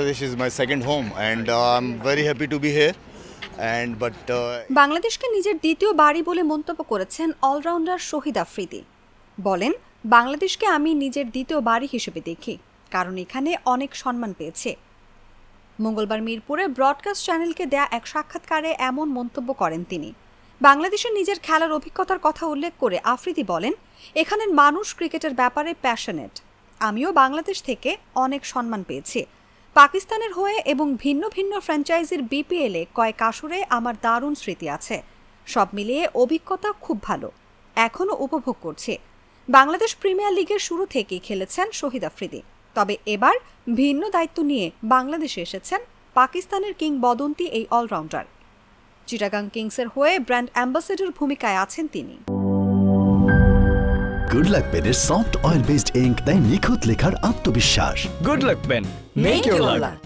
Bangladesh is my second home, and I'm very happy to be here. বাংলাদেশকে নিজের দ্বিতীয় বাড়ি বলে মন্তব্য করেছেন অলরাউন্ডার শহীদ আফ্রিদি। বলেন, বাংলাদেশকে আমি নিজের দ্বিতীয় বাড়ি হিসেবে দেখি, কারণ এখানে অনেক সম্মান পেয়েছে। মঙ্গলবার মিরপুরে ব্রডকাস্ট চ্যানেলকে দেয়া এক সাক্ষাৎকারে এমন মন্তব্য করেন তিনি। বাংলাদেশের নিজের খেলার অভিজ্ঞতার কথা উল্লেখ করে আফ্রিদি বলেন, এখানের মানুষ ক্রিকেটের ব্যাপারে প্যাশনেট। আমিও বাংলাদেশ থেকে অনেক সম্মান পেয়েছি। পাকিস্তানের হয়ে এবং ভিন্ন ভিন্ন ফ্র্যাঞ্চাইজির বিপিএলে কয়েক আসরে আমার দারুণ স্মৃতি আছে। সব মিলিয়ে অভিজ্ঞতা খুব ভালো, এখনও উপভোগ করছি। বাংলাদেশ প্রিমিয়ার লিগের শুরু থেকেই খেলেছেন শহীদ আফ্রিদি, তবে এবার ভিন্ন দায়িত্ব নিয়ে বাংলাদেশে এসেছেন পাকিস্তানের কিংবদন্তি এই অলরাউন্ডার। চিটাগাং কিংসের হয়ে ব্র্যান্ড অ্যাম্বাসেডর ভূমিকায় আছেন তিনি। গুড লাক পেনের সফট অয়েল বেসড ইঙ্ক তাই নিখুঁত লেখার আত্মবিশ্বাস। Good luck pen, make your lakh.